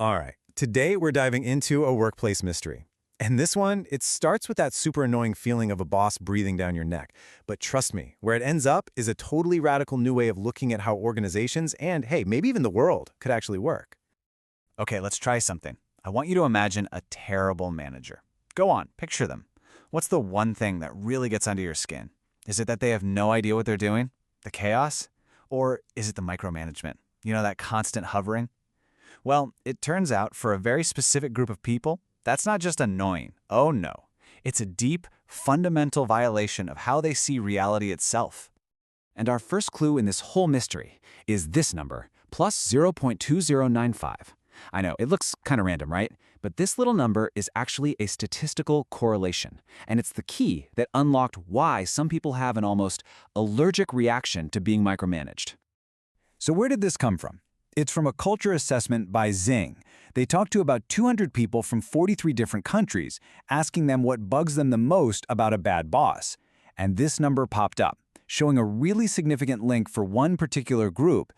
All right, today we're diving into a workplace mystery. And this one, it starts with that super annoying feeling of a boss breathing down your neck. But trust me, where it ends up is a totally radical new way of looking at how organizations and, hey, maybe even the world could actually work. Okay, let's try something. I want you to imagine a terrible manager. Go on, picture them. What's the one thing that really gets under your skin? Is it that they have no idea what they're doing? The chaos? Or is it the micromanagement? You know, that constant hovering? Well, it turns out for a very specific group of people, that's not just annoying. Oh no. It's a deep, fundamental violation of how they see reality itself. And our first clue in this whole mystery is this number, plus 0.2095. I know, it looks kind of random, right? But this little number is actually a statistical correlation, and it's the key that unlocked why some people have an almost allergic reaction to being micromanaged. So where did this come from? It's from a culture assessment by XING. They talked to about 200 people from 43 different countries, asking them what bugs them the most about a bad boss. And this number popped up, showing a really significant link for one particular group.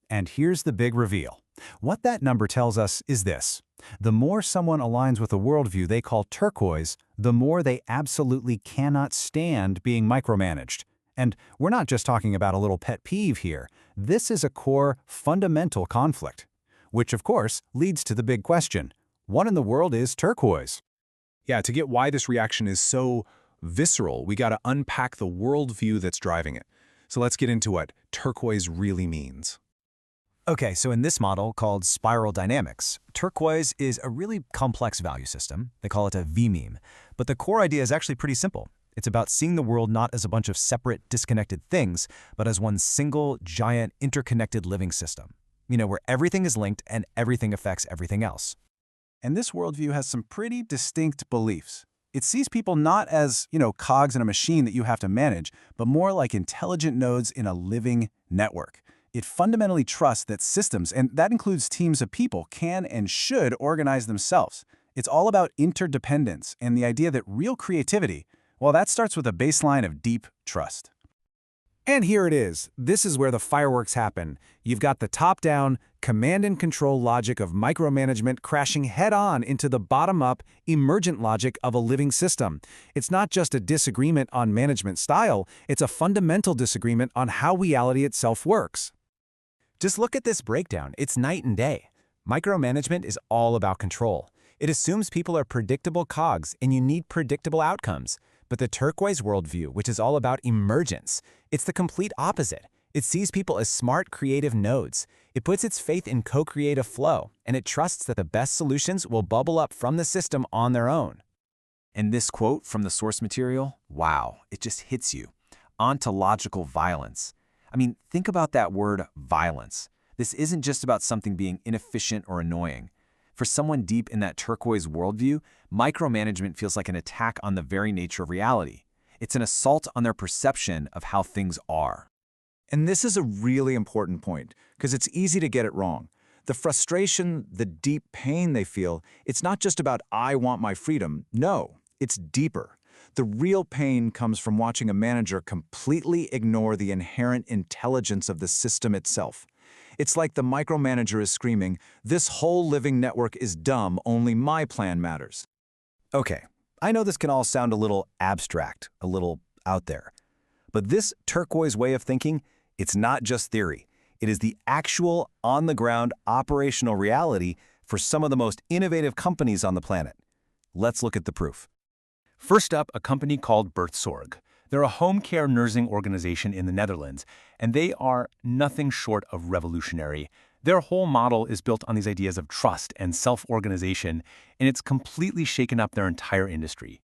And here's the big reveal. What that number tells us is this. The more someone aligns with a worldview they call turquoise, the more they absolutely cannot stand being micromanaged. And we're not just talking about a little pet peeve here. This is a core, fundamental conflict. Which, of course, leads to the big question. What in the world is turquoise? Yeah, to get why this reaction is so visceral, we got to unpack the worldview that's driving it. So let's get into what turquoise really means. Okay, so in this model called spiral dynamics, turquoise is a really complex value system. They call it a vMEME. But the core idea is actually pretty simple. It's about seeing the world not as a bunch of separate, disconnected things, but as one single, giant, interconnected living system. You know, where everything is linked and everything affects everything else. And this worldview has some pretty distinct beliefs. It sees people not as, cogs in a machine that you have to manage, but more like intelligent nodes in a living network. It fundamentally trusts that systems, and that includes teams of people, can and should organize themselves. It's all about interdependence and the idea that real creativity, well, that starts with a baseline of deep trust. And here it is. This is where the fireworks happen. You've got the top-down, command-and-control logic of micromanagement crashing head-on into the bottom-up, emergent logic of a living system. It's not just a disagreement on management style, it's a fundamental disagreement on how reality itself works. Just look at this breakdown. It's night and day. Micromanagement is all about control. It assumes people are predictable cogs, and you need predictable outcomes. But the turquoise worldview, which is all about emergence, it's the complete opposite. It sees people as smart, creative nodes. It puts its faith in co-creative flow, and it trusts that the best solutions will bubble up from the system on their own. And this quote from the source material, wow, it just hits you. Ontological violence. I mean, think about that word violence. This isn't just about something being inefficient or annoying. For someone deep in that turquoise worldview, micromanagement feels like an attack on the very nature of reality. It's an assault on their perception of how things are. And this is a really important point, because it's easy to get it wrong. The frustration, the deep pain they feel, it's not just about I want my freedom. No, it's deeper. The real pain comes from watching a manager completely ignore the inherent intelligence of the system itself. It's like the micromanager is screaming, "This whole living network is dumb, only my plan matters." Okay, I know this can all sound a little abstract, a little out there. But this turquoise way of thinking, it's not just theory. It is the actual, on-the-ground, operational reality for some of the most innovative companies on the planet. Let's look at the proof. First up, a company called Birthzorg. They're a home care nursing organization in the Netherlands, and they are nothing short of revolutionary. Their whole model is built on these ideas of trust and self-organization, and it's completely shaken up their entire industry.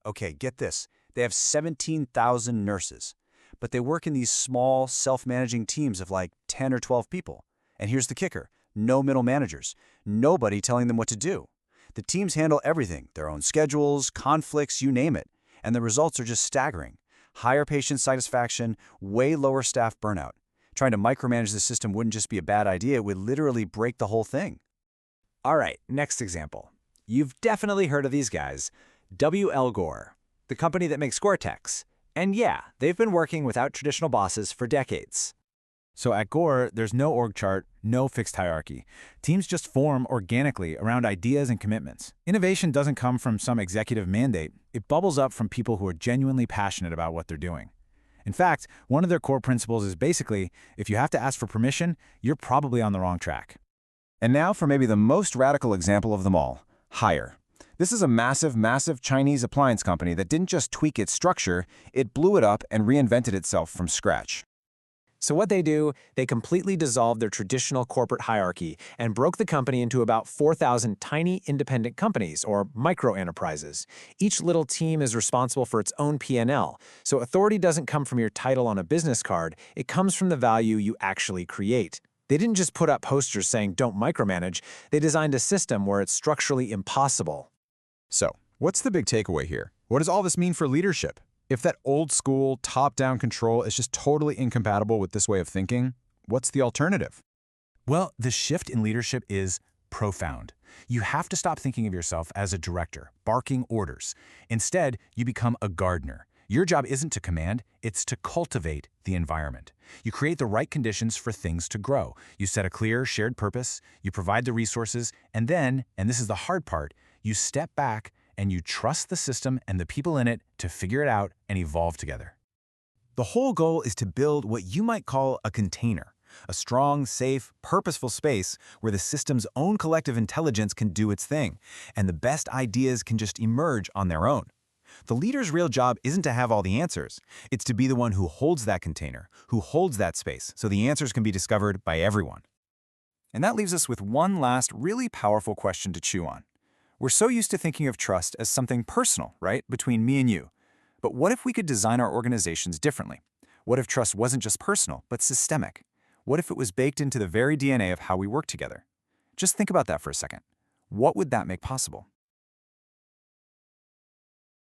Okay, get this. They have 17,000 nurses, but they work in these small, self-managing teams of like 10 or 12 people. And here's the kicker. No middle managers. Nobody telling them what to do. The teams handle everything, their own schedules, conflicts, you name it. And the results are just staggering. Higher patient satisfaction, way lower staff burnout. Trying to micromanage the system wouldn't just be a bad idea, it would literally break the whole thing. All right, next example. You've definitely heard of these guys. W.L. Gore, the company that makes Gore-Tex. And yeah, they've been working without traditional bosses for decades. So at Gore, there's no org chart, no fixed hierarchy. Teams just form organically around ideas and commitments. Innovation doesn't come from some executive mandate. It bubbles up from people who are genuinely passionate about what they're doing. In fact, one of their core principles is basically, if you have to ask for permission, you're probably on the wrong track. And now for maybe the most radical example of them all, Haier. This is a massive Chinese appliance company that didn't just tweak its structure, it blew it up and reinvented itself from scratch. So what they do, they completely dissolved their traditional corporate hierarchy and broke the company into about 4,000 tiny independent companies, or micro-enterprises. Each little team is responsible for its own P&L, so authority doesn't come from your title on a business card, it comes from the value you actually create. They didn't just put up posters saying don't micromanage, they designed a system where it's structurally impossible. So, what's the big takeaway here? What does all this mean for leadership? If that old school, top-down control is just totally incompatible with this way of thinking, what's the alternative? Well, the shift in leadership is profound. You have to stop thinking of yourself as a director, barking orders. Instead, you become a gardener. Your job isn't to command, it's to cultivate the environment. You create the right conditions for things to grow. You set a clear, shared purpose, you provide the resources, and then, and this is the hard part, you step back and you trust the system and the people in it to figure it out and evolve together. The whole goal is to build what you might call a container, a strong, safe, purposeful space where the system's own collective intelligence can do its thing, and the best ideas can just emerge on their own. The leader's real job isn't to have all the answers. It's to be the one who holds that container, who holds that space, so the answers can be discovered by everyone. And that leaves us with one last really powerful question to chew on. We're so used to thinking of trust as something personal, right, between me and you. But what if we could design our organizations differently? What if trust wasn't just personal, but systemic? What if it was baked into the very DNA of how we work together? Just think about that for a second. What would that make possible?